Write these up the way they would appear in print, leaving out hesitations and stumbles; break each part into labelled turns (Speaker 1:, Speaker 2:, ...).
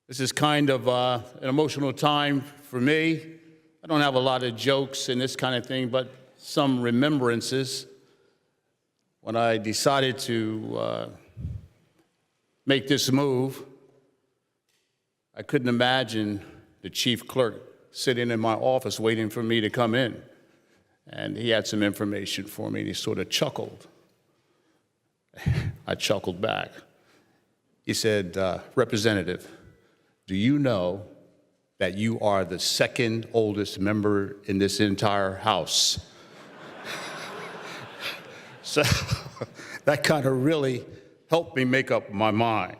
Speaker 1: This is kind of an emotional time for me. I don't have a lot of jokes and this kind of thing, but some remembrances. When I decided to make this move, I couldn't imagine the chief clerk sitting in my office waiting for me to come in. And he had some information for me, and he sort of chuckled. I chuckled back. He said, Representative, do you know that you are the second oldest member in this entire House? So that kind of really helped me make up my mind.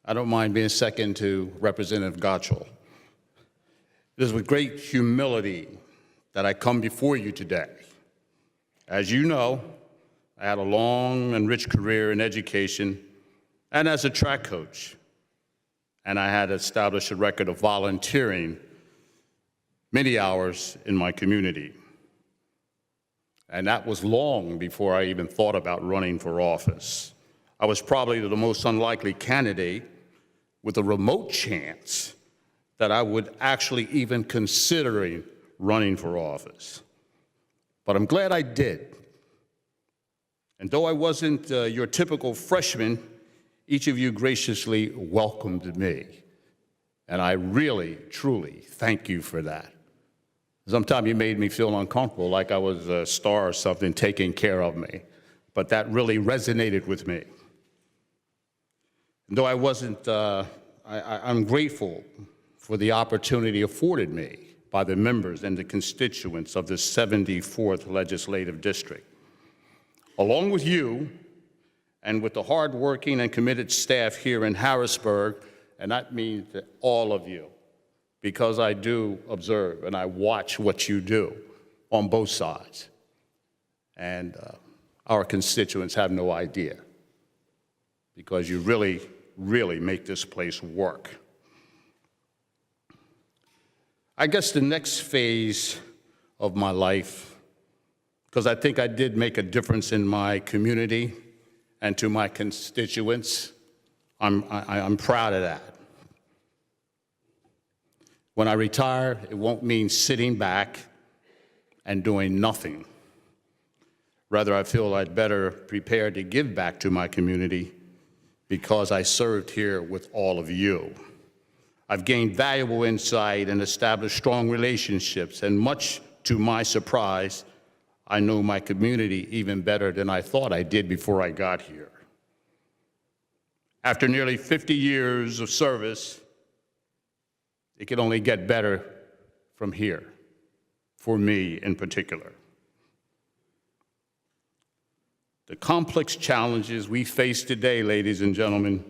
Speaker 1: I don't mind being second to Representative Gottschall. It is with great humility that I come before you today. As you know, I had a long and rich career in education and as a track coach, and I had established a record of volunteering many hours in my community. And that was long before I even thought about running for office. I was probably the most unlikely candidate with a remote chance that I would actually even considering running for office. But I'm glad I did. And though I wasn't your typical freshman, each of you graciously welcomed me. And I really, truly thank you for that. Sometimes you made me feel uncomfortable, like I was a star or something taking care of me. But that really resonated with me. And though I wasn't, I'm grateful for the opportunity afforded me by the members and the constituents of the 74th Legislative District. Along with you, and with the hardworking and committed staff here in Harrisburg, and that means that all of you, because I do observe and I watch what you do on both sides. And our constituents have no idea, because you really, really make this place work. I guess the next phase of my life, because I think I did make a difference in my community and to my constituents, I'm proud of that. When I retire, it won't mean sitting back and doing nothing. Rather, I feel I'd better prepare to give back to my community because I served here with all of you. I've gained valuable insight and established strong relationships, and much to my surprise, I know my community even better than I thought I did before I got here. After nearly 50 years of service, it can only get better from here, for me in particular. The complex challenges we face today, ladies and gentlemen,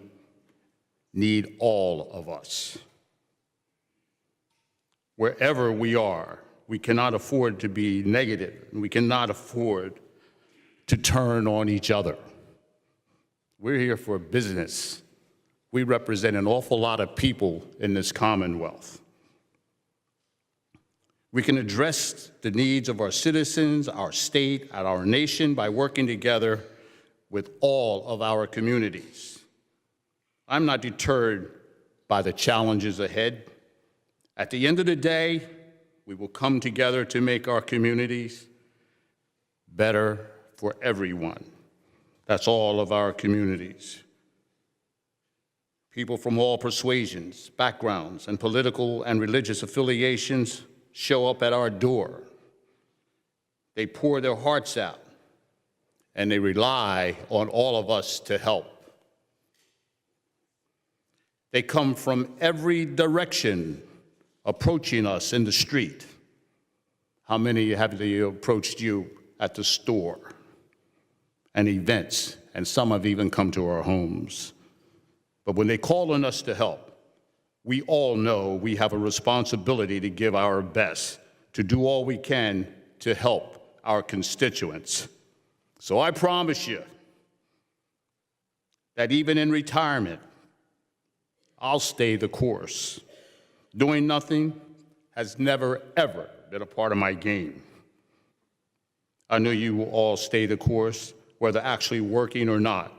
Speaker 1: need all of us. Wherever we are, we cannot afford to be negative, and we cannot afford to turn on each other. We're here for business. We represent an awful lot of people in this Commonwealth. We can address the needs of our citizens, our state, and our nation by working together with all of our communities. I'm not deterred by the challenges ahead. At the end of the day, we will come together to make our communities better for everyone. That's all of our communities. People from all persuasions, backgrounds, and political and religious affiliations show up at our door. They pour their hearts out, and they rely on all of us to help. They come from every direction approaching us in the street. How many have they approached you at the store and events, and some have even come to our homes? But when they call on us to help, we all know we have a responsibility to give our best, to do all we can to help our constituents. So I promise you that even in retirement, I'll stay the course. Doing nothing has never, ever been a part of my game. I know you will all stay the course, whether actually working or not,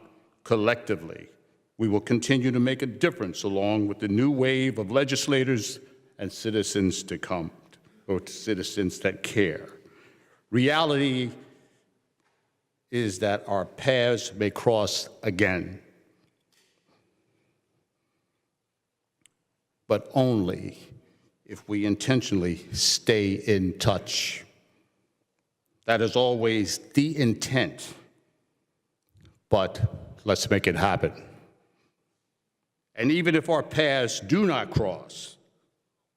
Speaker 1: collectively, We will continue to make a difference along with the new wave of legislators and citizens to come, or citizens that care. Reality is that our paths may cross again, but only if we intentionally stay in touch. That is always the intent, but let's make it happen. And even if our paths do not cross,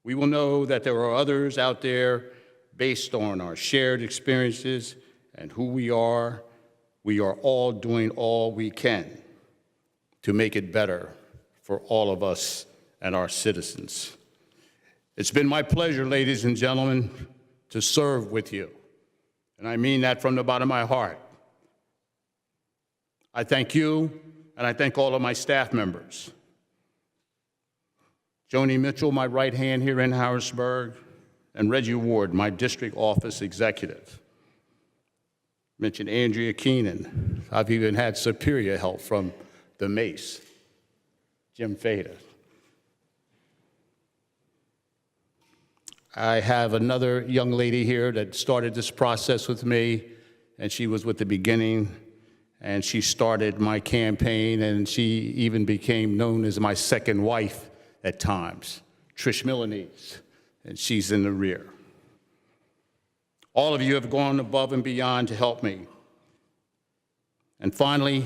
Speaker 1: we will know that there are others out there based on our shared experiences and who we are. We are all doing all we can to make it better for all of us and our citizens. It's been my pleasure, ladies and gentlemen, to serve with you. And I mean that from the bottom of my heart. I thank you, and I thank all of my staff members. Joni Mitchell, my right hand here in Harrisburg, and Reggie Ward, my district office executive. Mentioned Andrea Keenan. I've even had superior help from the Mace, Jim Fada. I have another young lady here that started this process with me, and she was with the beginning, and she started my campaign, and she even became known as my second wife at times, Trish Milanese, and she's in the rear. All of you have gone above and beyond to help me. And finally,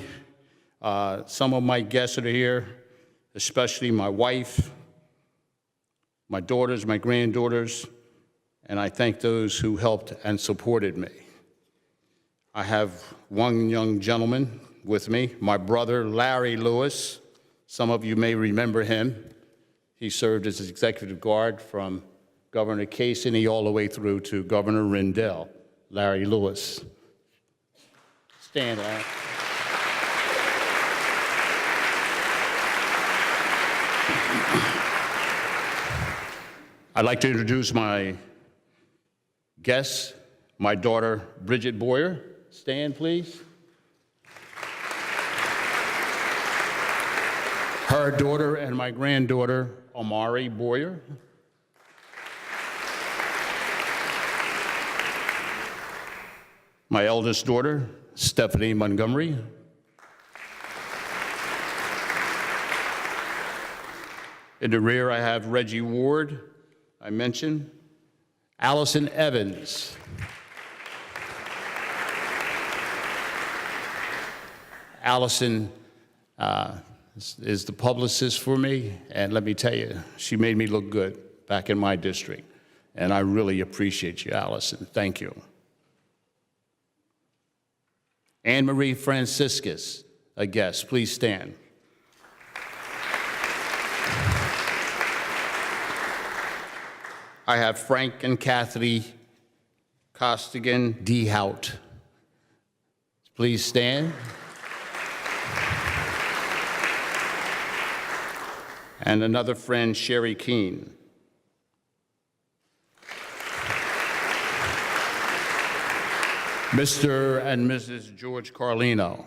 Speaker 1: some of my guests that are here, especially my wife, my daughters, my granddaughters, and I thank those who helped and supported me. I have one young gentleman with me, my brother, Larry Lewis. Some of you may remember him. He served as executive guard from Governor Casey all the way through to Governor Rendell. Larry Lewis. Stand, Larry. I'd like to introduce my guests, my daughter, Bridget Boyer. Stand, please. Her daughter and my granddaughter, Amari Boyer. My eldest daughter, Stephanie Montgomery. In the rear, I have Reggie Ward, I mentioned. Allison Evans. Allison is the publicist for me, and let me tell you, she made me look good back in my district, and I really appreciate you, Allison. Thank you. Anne Marie Franciscus, a guest. Please stand. I have Frank and Kathy Costigan Dehout. Please stand. And another friend, Sherry Keene. Mr. and Mrs. George Carlino.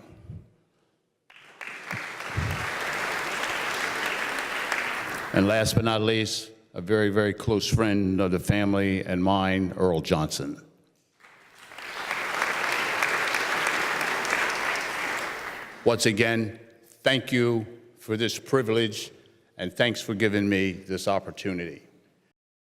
Speaker 1: And last but not least, a very, very close friend of the family and mine, Earl Johnson. Once again, thank you for this privilege, and thanks for giving me this opportunity.